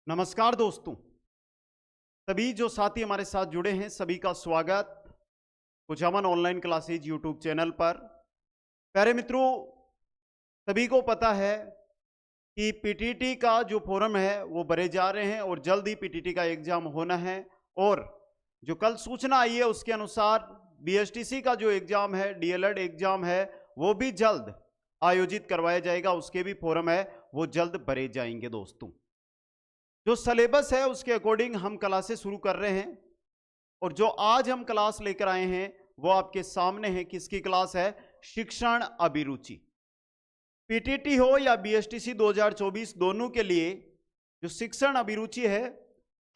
नमस्कार दोस्तों। सभी जो साथी हमारे साथ जुड़े हैं सभी का स्वागत कुछ अमन ऑनलाइन क्लासेज यूट्यूब चैनल पर। प्यारे मित्रों, सभी को पता है कि पीटीटी का जो फोरम है वो भरे जा रहे हैं और जल्द ही पीटीटी का एग्जाम होना है। और जो कल सूचना आई है उसके अनुसार बीएसटीसी का जो एग्जाम है, डीएलएड एग्जाम है, वो भी जल्द आयोजित करवाया जाएगा। उसके भी फोरम है वो जल्द भरे जाएंगे। दोस्तों, जो सिलेबस है उसके अकॉर्डिंग हम क्लासेस शुरू कर रहे हैं और जो आज हम क्लास लेकर आए हैं वो आपके सामने है। किसकी क्लास है? शिक्षण अभिरुचि। पीटीटी हो या बीएसटीसी 2024 दोनों के लिए जो शिक्षण अभिरुचि है,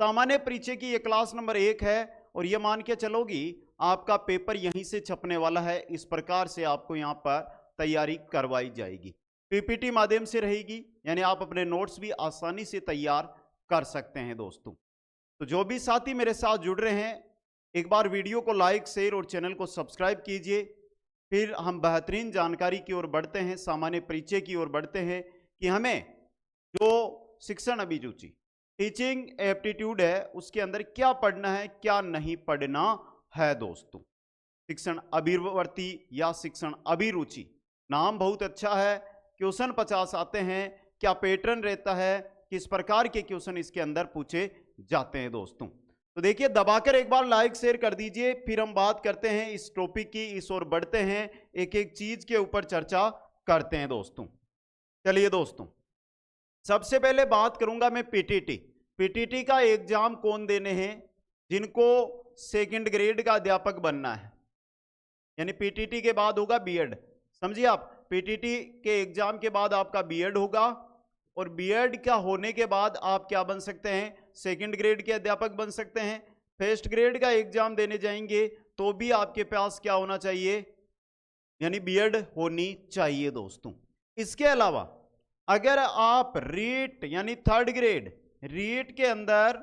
सामान्य परिचय की ये क्लास नंबर 1 है और ये मान के चलोगी आपका पेपर यहीं से छपने वाला है। इस प्रकार से आपको यहाँ पर तैयारी करवाई जाएगी। पीपीटी माध्यम से रहेगी, यानी आप अपने नोट्स भी आसानी से तैयार कर सकते हैं। दोस्तों, तो जो भी साथी मेरे साथ जुड़ रहे हैं, एक बार वीडियो को लाइक, शेयर और चैनल को सब्सक्राइब कीजिए। फिर हम बेहतरीन जानकारी की ओर बढ़ते हैं, सामान्य परिचय की ओर बढ़ते हैं कि हमें जो शिक्षण अभिरुचि टीचिंग एप्टीट्यूड है उसके अंदर क्या पढ़ना है, क्या नहीं पढ़ना है। दोस्तों, शिक्षण अभिवर्ती या शिक्षण अभिरुचि, नाम बहुत अच्छा है। क्वेश्चन 50 आते हैं, क्या पैटर्न रहता है, किस प्रकार के क्वेश्चन इसके अंदर पूछे जाते हैं। दोस्तों, तो देखिए, दबाकर एक बार लाइक शेयर कर दीजिए। फिर हम बात करते हैं इस टॉपिक की, इस ओर बढ़ते हैं, एक एक चीज के ऊपर चर्चा करते हैं। दोस्तों, चलिए दोस्तों, सबसे पहले बात करूंगा मैं पीटीटी। पीटीटी का एग्जाम कौन देने हैं? जिनको सेकंड ग्रेड का अध्यापक बनना है, यानी पीटीटी के बाद होगा बीएड। समझिए आप, पीटीटी के एग्जाम के बाद आपका बीएड होगा और बीएड का होने के बाद आप क्या बन सकते हैं? सेकंड ग्रेड के अध्यापक बन सकते हैं। फर्स्ट ग्रेड का एग्जाम देने जाएंगे तो भी आपके पास क्या होना चाहिए? यानी बीएड होनी चाहिए। दोस्तों, इसके अलावा अगर आप रीट यानी थर्ड ग्रेड रीट के अंदर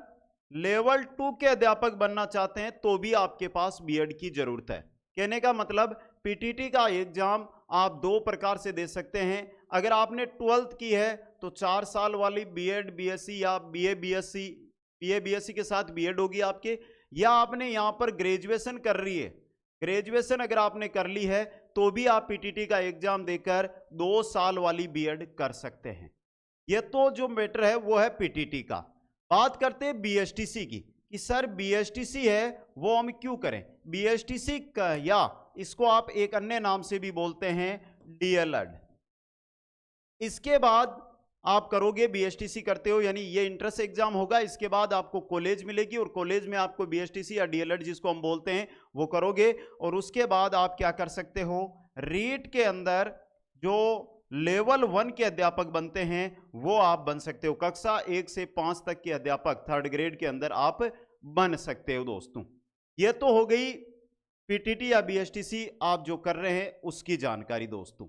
लेवल 2 के अध्यापक बनना चाहते हैं तो भी आपके पास बीएड की जरूरत है। कहने का मतलब, पीटीटी का एग्जाम आप 2 प्रकार से दे सकते हैं। अगर आपने 12th की है तो 4 साल वाली बीएड बीएससी या बीए बीएससी के साथ बीएड होगी आपके, या आपने यहां पर ग्रेजुएशन कर रही है, ग्रेजुएशन अगर आपने कर ली है तो भी आप पीटीटी का एग्जाम देकर 2 साल वाली बीएड कर सकते हैं। यह तो जो मैटर है वो है पीटीटी का। बात करते हैं बीएसटीसी की कि सर बीएसटीसी है वो हम क्यों करें? बीएसटीसी का, या इसको आप एक अन्य नाम से भी बोलते हैं डीएलएड। इसके बाद आप करोगे बीएसटीसी करते हो, यानी ये इंट्रेंस एग्जाम होगा। इसके बाद आपको कॉलेज मिलेगी और कॉलेज में आपको बीएसटीसी या डीएलएड जिसको हम बोलते हैं वो करोगे। और उसके बाद आप क्या कर सकते हो? रीट के अंदर जो लेवल 1 के अध्यापक बनते हैं वो आप बन सकते हो। कक्षा 1 से 5 तक के अध्यापक थर्ड ग्रेड के अंदर आप बन सकते हो। दोस्तों, ये तो हो गई पीटीटी या बीएसटीसी आप जो कर रहे हैं उसकी जानकारी। दोस्तों,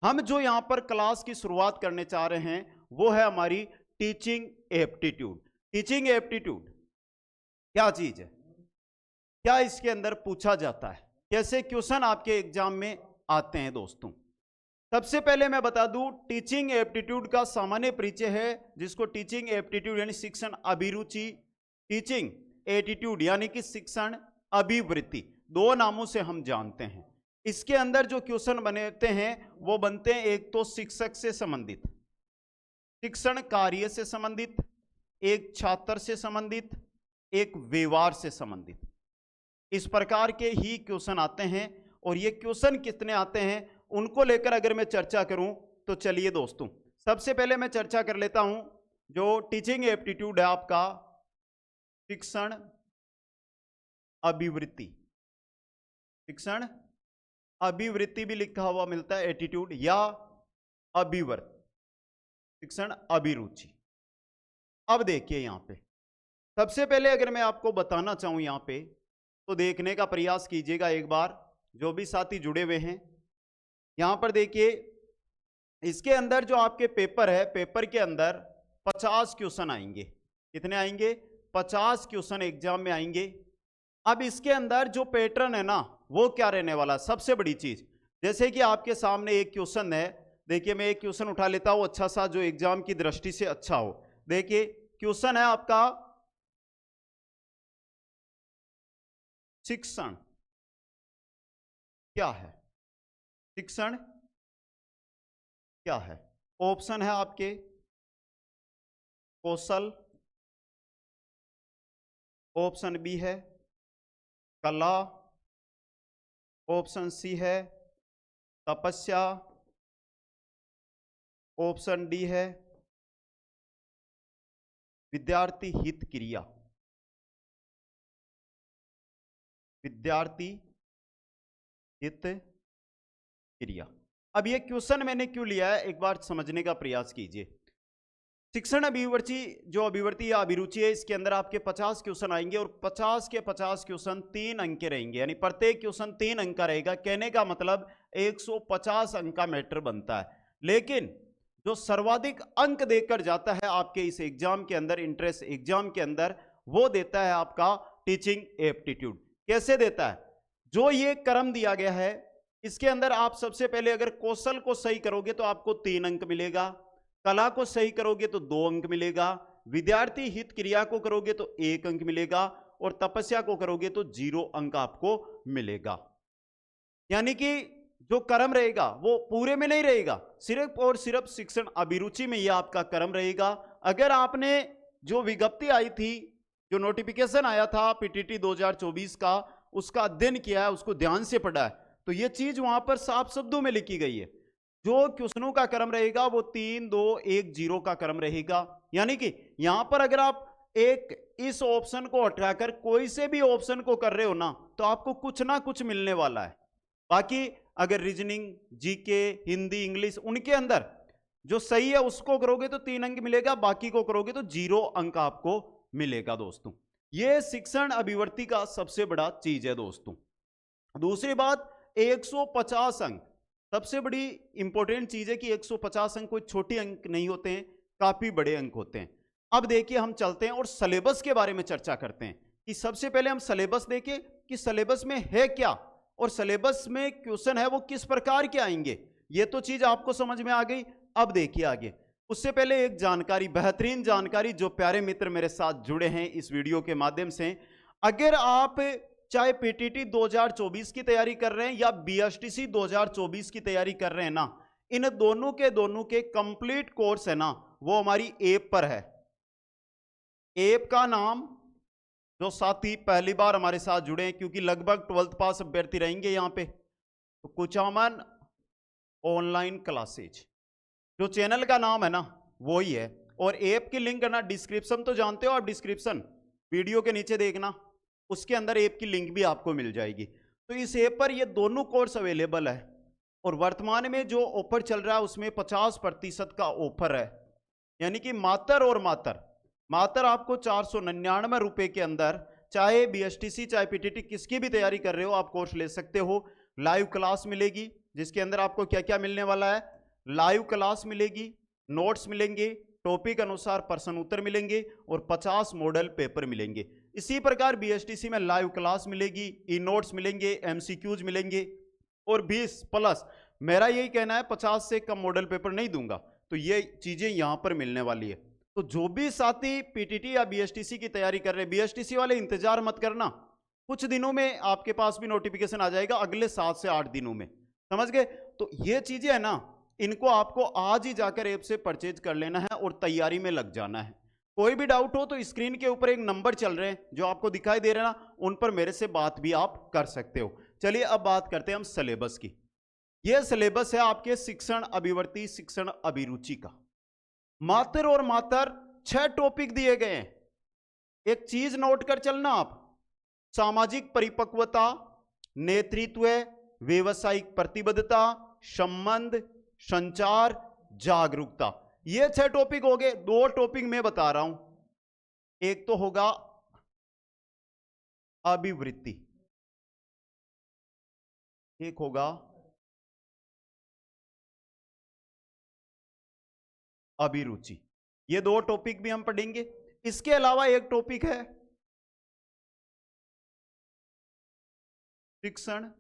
हम जो यहां पर क्लास की शुरुआत करने चाह रहे हैं वो है हमारी टीचिंग एप्टीट्यूड। टीचिंग एप्टीट्यूड क्या चीज है, क्या इसके अंदर पूछा जाता है, कैसे क्वेश्चन आपके एग्जाम में आते हैं। दोस्तों, सबसे पहले मैं बता दूं, टीचिंग एप्टीट्यूड का सामान्य परिचय है जिसको टीचिंग एप्टीट्यूड यानी शिक्षण अभिरुचि, टीचिंग एटीट्यूड यानी कि शिक्षण अभिवृत्ति, 2 नामों से हम जानते हैं। इसके अंदर जो क्वेश्चन बनते हैं वो बनते हैं, एक तो शिक्षक से संबंधित, शिक्षण कार्य से संबंधित, एक छात्र से संबंधित, एक व्यवहार से संबंधित। इस प्रकार के ही क्वेश्चन आते हैं। और ये क्वेश्चन कितने आते हैं उनको लेकर अगर मैं चर्चा करूं तो चलिए दोस्तों, सबसे पहले मैं चर्चा कर लेता हूं जो टीचिंग एप्टीट्यूड है आपका शिक्षण अभिवृत्ति। शिक्षण अभिवृत्ति भी लिखा हुआ मिलता है, एटीट्यूड या अभिवर्त, शिक्षण अभिरुचि। अब देखिए यहां पे सबसे पहले अगर मैं आपको बताना चाहूं यहां पे, तो देखने का प्रयास कीजिएगा एक बार, जो भी साथी जुड़े हुए हैं। यहां पर देखिए, इसके अंदर जो आपके पेपर है, पेपर के अंदर 50 क्वेश्चन आएंगे। कितने आएंगे? 50 क्वेश्चन एग्जाम में आएंगे। अब इसके अंदर जो पैटर्न है ना वो क्या रहने वाला? सबसे बड़ी चीज, जैसे कि आपके सामने एक क्वेश्चन है, देखिए मैं एक क्वेश्चन उठा लेता हूं अच्छा सा जो एग्जाम की दृष्टि से अच्छा हो। देखिए क्वेश्चन है आपका शिक्षण क्या है? शिक्षण क्या है? ऑप्शन है आपके कौशल, ऑप्शन बी है कला, ऑप्शन सी है तपस्या, ऑप्शन डी है विद्यार्थी हित क्रिया। विद्यार्थी हित क्रिया। अब ये क्वेश्चन मैंने क्यों लिया है, एक बार समझने का प्रयास कीजिए। शिक्षण अभिवर्ती जो अभिवर्ती या अभिरुचि है, इसके अंदर आपके 50 क्वेश्चन आएंगे और 50 के 50 क्वेश्चन 3 अंक के रहेंगे, यानी प्रत्येक क्वेश्चन 3 अंक का रहेगा। कहने का मतलब 150 अंक का मैटर बनता है। लेकिन जो सर्वाधिक अंक देकर जाता है आपके इस एग्जाम के अंदर, इंट्रेंस एग्जाम के अंदर, वो देता है आपका टीचिंग एप्टीट्यूड। कैसे देता है? जो ये क्रम दिया गया है इसके अंदर आप सबसे पहले अगर कौशल को सही करोगे तो आपको 3 अंक मिलेगा, कला को सही करोगे तो 2 अंक मिलेगा, विद्यार्थी हित क्रिया को करोगे तो 1 अंक मिलेगा, और तपस्या को करोगे तो 0 अंक आपको मिलेगा। यानी कि जो क्रम रहेगा वो पूरे में नहीं रहेगा, सिर्फ और सिर्फ शिक्षण अभिरुचि में यह आपका क्रम रहेगा। अगर आपने जो विज्ञप्ति आई थी, जो नोटिफिकेशन आया था पीटीटी 2024 का, उसका अध्ययन किया है, उसको ध्यान से पढ़ा है, तो यह चीज वहां पर साफ शब्दों में लिखी गई है। जो क्वेश्चनों का क्रम रहेगा वो 3 2 1 0 का क्रम रहेगा। यानी कि यहां पर अगर आप एक इस ऑप्शन को हटाकर कोई से भी ऑप्शन को कर रहे हो ना, तो आपको कुछ ना कुछ मिलने वाला है। बाकी अगर रीजनिंग, जीके, हिंदी, इंग्लिश, उनके अंदर जो सही है उसको करोगे तो 3 अंक मिलेगा, बाकी को करोगे तो 0 अंक आपको मिलेगा। दोस्तों यह शिक्षण अभिवर्ती का सबसे बड़ा चीज है। दोस्तों दूसरी बात, 150 अंक सबसे बड़ी इंपॉर्टेंट चीज है कि 150 अंक कोई छोटे अंक नहीं होते हैं, काफी बड़े अंक होते हैं। अब देखिए हम चलते हैं और सिलेबस के बारे में चर्चा करते हैं कि सबसे पहले हम सिलेबस देखें कि सिलेबस में है क्या, और सिलेबस में क्वेश्चन है वो किस प्रकार के आएंगे। ये तो चीज आपको समझ में आ गई। अब देखिए आगे, उससे पहले एक जानकारी, बेहतरीन जानकारी, जो प्यारे मित्र मेरे साथ जुड़े हैं इस वीडियो के माध्यम से, अगर आप चाहे पीटीटी 2024 की तैयारी कर रहे हैं या बीएसटीसी 2024 की तैयारी कर रहे हैं ना, इन दोनों के कंप्लीट कोर्स है ना, वो हमारी ऐप पर है। ऐप का नाम, जो साथी पहली बार हमारे साथ जुड़े हैं, क्योंकि लगभग 12th पास अभ्यर्थी रहेंगे यहां पे, तो कुचामन ऑनलाइन क्लासेज जो चैनल का नाम है ना वो ही है। और ऐप की लिंक है ना डिस्क्रिप्शन, तो जानते हो आप, डिस्क्रिप्शन वीडियो के नीचे देखना, उसके अंदर ऐप की लिंक भी आपको मिल जाएगी। तो इस ऐप पर ये दोनों कोर्स अवेलेबल है, और वर्तमान में जो ऑफर चल रहा है उसमें 50% का ऑफर है। यानी कि मात्र आपको 499 रुपए के अंदर, चाहे बीएसटीसी चाहे पीटीटी किसकी भी तैयारी कर रहे हो, आप कोर्स ले सकते हो। लाइव क्लास मिलेगी, जिसके अंदर आपको क्या क्या मिलने वाला है, लाइव क्लास मिलेगी, नोट्स मिलेंगे, टॉपिक अनुसार प्रश्न उत्तर मिलेंगे, और 50 मॉडल पेपर मिलेंगे। इसी प्रकार बीएसटीसी में लाइव क्लास मिलेगी, ई नोट्स मिलेंगे, एमसीक्यूज मिलेंगे, और 20 प्लस, मेरा यही कहना है 50 से कम मॉडल पेपर नहीं दूंगा, तो ये चीजें यहां पर मिलने वाली है। तो जो भी साथी पीटीटी या बीएसटीसी की तैयारी कर रहे हैं, बीएसटीसी वाले इंतजार मत करना, कुछ दिनों में आपके पास भी नोटिफिकेशन आ जाएगा, अगले 7 से 8 दिनों में, समझ गए। तो ये चीजें है ना, इनको आपको आज ही जाकर ऐप से परचेज कर लेना है और तैयारी में लग जाना है। कोई भी डाउट हो तो स्क्रीन के ऊपर एक नंबर चल रहे हैं जो आपको दिखाई दे रहे हैं ना, उन पर मेरे से बात भी आप कर सकते हो। चलिए अब बात करते हैं हम सिलेबस की। यह सिलेबस है आपके शिक्षण अभिवर्ती, शिक्षण अभिरुचि का। मात्र और मात्र 6 टॉपिक दिए गए हैं। एक चीज नोट कर चलना आप, सामाजिक परिपक्वता, नेतृत्व, व्यवसायिक प्रतिबद्धता, संबंध, संचार, जागरूकता, ये 6 टॉपिक हो गए। 2 टॉपिक मैं बता रहा हूं, एक तो होगा अभिवृत्ति, एक होगा अभिरुचि। ये 2 टॉपिक भी हम पढ़ेंगे। इसके अलावा एक टॉपिक है शिक्षण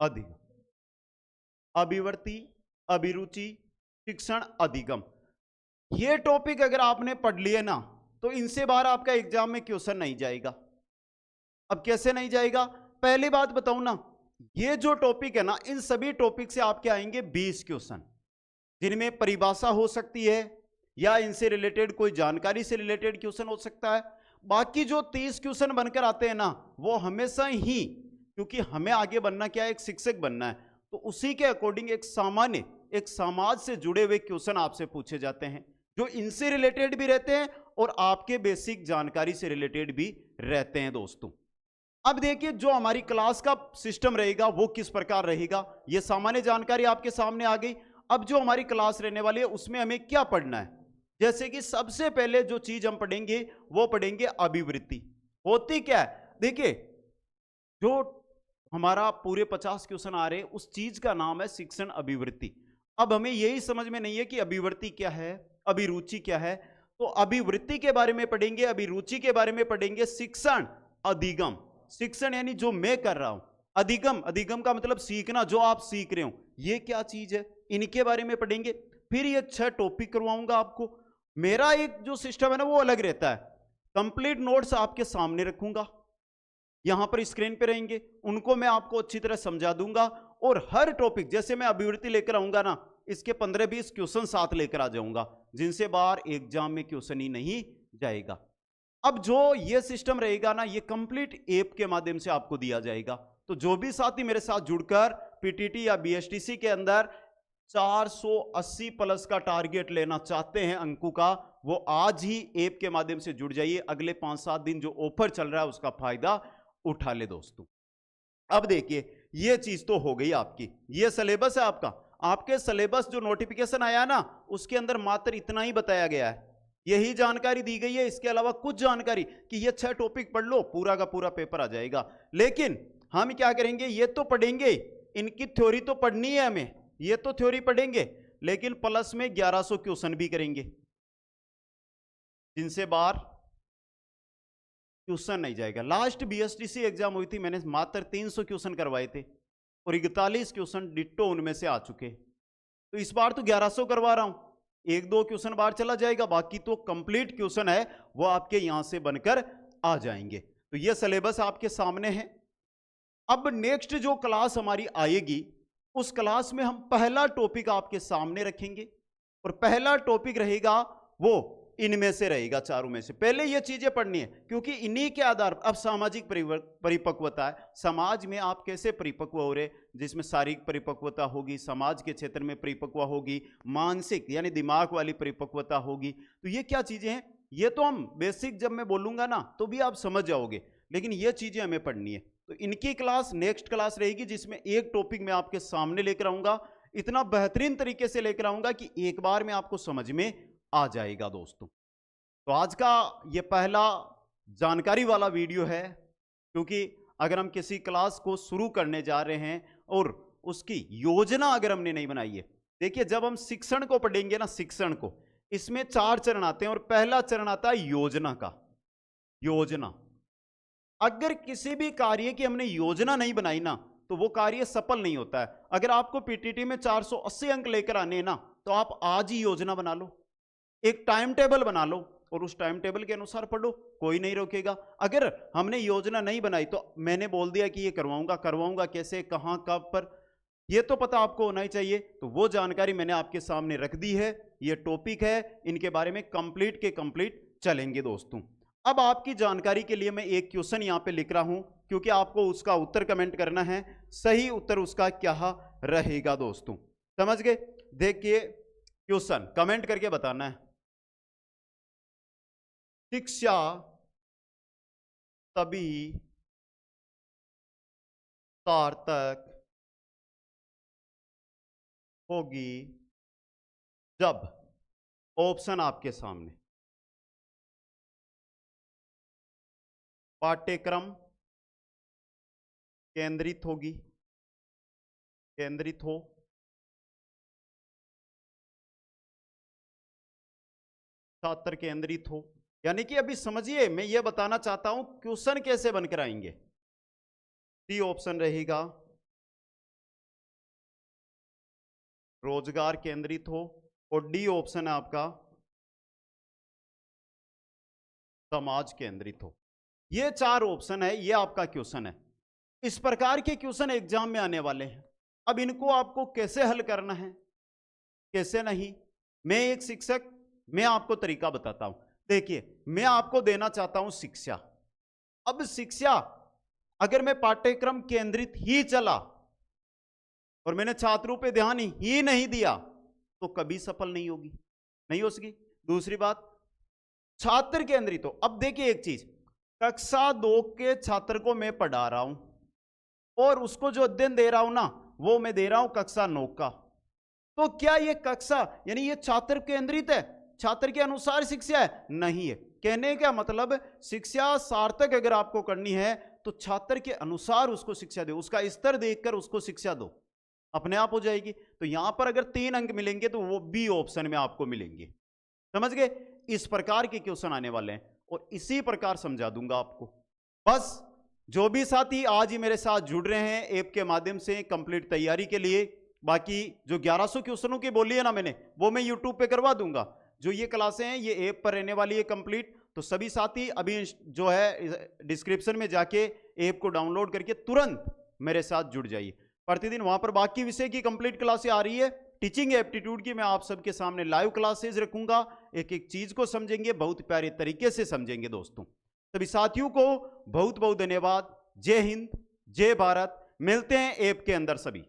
अधिगम। अभिवृत्ति, अभिरुचि, शिक्षण, अधिगम। ये टॉपिक अगर आपने पढ़ लिए ना तो इनसे बाहर आपका एग्जाम में क्वेश्चन नहीं जाएगा। अब कैसे नहीं जाएगा? पहली बात बताऊं ना, ये जो टॉपिक है ना, इन सभी टॉपिक से आपके आएंगे 20 क्वेश्चन, जिनमें परिभाषा हो सकती है या इनसे रिलेटेड कोई जानकारी से रिलेटेड क्वेश्चन हो सकता है। बाकी जो 30 क्वेश्चन बनकर आते हैं ना, वो हमेशा ही, क्योंकि हमें आगे बनना क्या है, एक शिक्षक बनना है, तो उसी के अकॉर्डिंग एक सामान्य, एक समाज से जुड़े हुए क्वेश्चन आपसे पूछे जाते हैं, जो इनसे रिलेटेड भी रहते हैं और आपके बेसिक जानकारी से रिलेटेड भी रहते हैं दोस्तों। अब देखिए, जो हमारी क्लास का सिस्टम रहेगा वो किस प्रकार रहेगा, ये सामान्य जानकारी आपके सामने आ गई। अब जो हमारी क्लास रहने वाली है उसमें हमें क्या पढ़ना है, जैसे कि सबसे पहले जो चीज हम पढ़ेंगे वो पढ़ेंगे अभिवृत्ति। होती क्या है, देखिए, जो हमारा पूरे 50 क्वेश्चन आ रहे हैं उस चीज का नाम है शिक्षण अभिवृत्ति। अब हमें यही समझ में नहीं है कि अभिवृत्ति क्या है, अभिरुचि क्या है, तो अभिवृत्ति के बारे में पढ़ेंगे, अभिरुचि के बारे में पढ़ेंगे, शिक्षण, अधिगम, शिक्षण यानी जो मैं कर रहा हूं, अधिगम, अधिगम का मतलब सीखना, जो आप सीख रहे हो ये क्या चीज है, इनके बारे में पढ़ेंगे। फिर ये 6 टॉपिक करवाऊंगा आपको। मेरा एक जो सिस्टम है ना वो अलग रहता है, कंप्लीट नोट्स आपके सामने रखूंगा, यहां पर स्क्रीन पे रहेंगे, उनको मैं आपको अच्छी तरह समझा दूंगा, और हर टॉपिक, जैसे मैं अभिवृत्ति लेकर आऊंगा ना, इसके 15-20 क्वेश्चन साथ लेकर आ जाऊंगा, जिनसे बाहर एग्जाम में क्वेश्चन ही नहीं जाएगा। अब जो ये सिस्टम रहेगा ना, ये कंप्लीट ऐप के माध्यम से आपको दिया जाएगा। तो जो भी साथी मेरे साथ जुड़कर पीटीटी या बीएसटीसी के अंदर 480 प्लस का टारगेट लेना चाहते हैं अंकों का, वो आज ही ऐप के माध्यम से जुड़ जाइए। अगले 5-7 दिन जो ऑफर चल रहा है उसका फायदा उठा ले दोस्तों। अब देखिए, ये चीज तो हो गई आपकी, ये सिलेबस है आपका। आपके सिलेबस जो नोटिफिकेशन आया ना, उसके अंदर मात्र इतना ही बताया गया है, यही जानकारी दी गई है। इसके अलावा कुछ जानकारी कि ये 6 टॉपिक पढ़ लो, पूरा का पूरा पेपर आ जाएगा। लेकिन हम क्या करेंगे, ये तो पढ़ेंगे, इनकी थ्योरी तो पढ़नी है हमें, ये तो थ्योरी पढ़ेंगे, लेकिन प्लस में 1100 क्वेश्चन भी करेंगे, जिनसे बाहर क्वेश्चन नहीं जाएगा। लास्ट बीएसटीसी एग्जाम हुई थी, मैंने मात्र 300 क्वेश्चन करवाए थे और 41 क्वेश्चन डिट्टो उनमें से आ चुके। तो इस बार तो 1100 करवा रहा हूं, 1-2 क्वेश्चन बाहर चला जाएगा, बाकी तो कंप्लीट क्वेश्चन है वो आपके यहां से बनकर आ जाएंगे। तो ये सिलेबस आपके सामने है। अब नेक्स्ट जो क्लास हमारी आएगी, उस क्लास में हम पहला टॉपिक आपके सामने रखेंगे, और पहला टॉपिक रहेगा वो इनमें से रहेगा, चारों में से। पहले ये चीजें पढ़नी है, क्योंकि इन्हीं के आधार पर अब सामाजिक परिपक्वता है, समाज में आप कैसे परिपक्व हो रहे, जिसमें शारीरिक परिपक्वता होगी, समाज के क्षेत्र में परिपक्व होगी, मानसिक यानी दिमाग वाली परिपक्वता होगी। तो ये क्या चीजें हैं, ये तो हम बेसिक जब मैं बोलूंगा ना तो भी आप समझ जाओगे, लेकिन ये चीजें हमें पढ़नी है। तो इनकी क्लास नेक्स्ट क्लास रहेगी, जिसमें एक टॉपिक मैं आपके सामने लेकर आऊंगा, इतना बेहतरीन तरीके से लेकर आऊंगा कि एक बार में आपको समझ में आ जाएगा दोस्तों। तो आज का ये पहला जानकारी वाला वीडियो है, क्योंकि अगर हम किसी क्लास को शुरू करने जा रहे हैं और उसकी योजना अगर हमने नहीं बनाई है, देखिए जब हम शिक्षण को पढ़ेंगे ना, शिक्षण को, इसमें 4 चरण आते हैं और पहला चरण आता है योजना का। योजना, अगर किसी भी कार्य की हमने योजना नहीं बनाई ना तो वो कार्य सफल नहीं होता है। अगर आपको पीटीटी में 480 अंक लेकर आने ना, तो आप आज ही योजना बना लो, एक टाइम टेबल बना लो और उस टाइम टेबल के अनुसार पढ़ो, कोई नहीं रोकेगा। अगर हमने योजना नहीं बनाई तो मैंने बोल दिया कि ये करवाऊंगा कैसे, कहां, कब पर, ये तो पता आपको होना ही चाहिए। तो वो जानकारी मैंने आपके सामने रख दी है, ये टॉपिक है, इनके बारे में कंप्लीट के कंप्लीट चलेंगे दोस्तों। अब आपकी जानकारी के लिए मैं एक क्वेश्चन यहां पे लिख रहा हूं, क्योंकि आपको उसका उत्तर कमेंट करना है, सही उत्तर उसका क्या रहेगा दोस्तों, समझ गए। देखिए क्वेश्चन कमेंट करके बताना है। शिक्षा तभी सार्थक होगी जब, ऑप्शन आपके सामने, पाठ्यक्रम केंद्रित होगी, केंद्रित हो, छात्र केंद्रित हो। यानी कि अभी समझिए, मैं ये बताना चाहता हूं क्वेश्चन कैसे बनकर आएंगे। सी ऑप्शन रहेगा रोजगार केंद्रित हो, और डी ऑप्शन है आपका समाज केंद्रित हो। ये 4 ऑप्शन है, ये आपका क्वेश्चन है। इस प्रकार के क्वेश्चन एग्जाम में आने वाले हैं। अब इनको आपको कैसे हल करना है, कैसे नहीं, मैं एक शिक्षक, मैं आपको तरीका बताता हूं। देखिए, मैं आपको देना चाहता हूं शिक्षा। अब शिक्षा अगर मैं पाठ्यक्रम केंद्रित ही चला और मैंने छात्रों पे ध्यान ही नहीं दिया तो कभी सफल नहीं होगी, नहीं हो सकी। दूसरी बात, छात्र केंद्रित हो। अब देखिए एक चीज, कक्षा 2 के छात्र को मैं पढ़ा रहा हूं और उसको जो अध्ययन दे रहा हूं ना, वो मैं दे रहा हूं कक्षा 9 का। तो क्या ये कक्षा यानी ये छात्र केंद्रित है, छात्र के अनुसार शिक्षा है? नहीं है। कहने का मतलब, शिक्षा सार्थक अगर आपको करनी है तो छात्र के अनुसार उसको शिक्षा दो, उसका स्तर देखकर उसको शिक्षा दो, अपने आप हो जाएगी। तो यहां पर अगर 3 अंक मिलेंगे तो वो बी ऑप्शन में आपको मिलेंगे। समझ गए? इस प्रकार के क्वेश्चन आने वाले हैं और इसी प्रकार समझा दूंगा आपको। बस जो भी साथी आज ही मेरे साथ जुड़ रहे हैं ऐप के माध्यम से कंप्लीट तैयारी के लिए, बाकी जो 1100 क्वेश्चनों की बोली है ना मैंने, वो मैं यूट्यूब पे करवा दूंगा। जो ये क्लासें हैं ये ऐप पर रहने वाली है कंप्लीट। तो सभी साथी अभी जो है डिस्क्रिप्शन में जाके ऐप को डाउनलोड करके तुरंत मेरे साथ जुड़ जाइए। प्रतिदिन वहां पर बाकी विषय की कंप्लीट क्लासें आ रही है। टीचिंग एप्टीट्यूड की मैं आप सबके सामने लाइव क्लासेज रखूंगा, एक एक चीज को समझेंगे, बहुत प्यारे तरीके से समझेंगे दोस्तों। सभी साथियों को बहुत बहुत धन्यवाद। जय हिंद, जय भारत। मिलते हैं ऐप के अंदर सभी।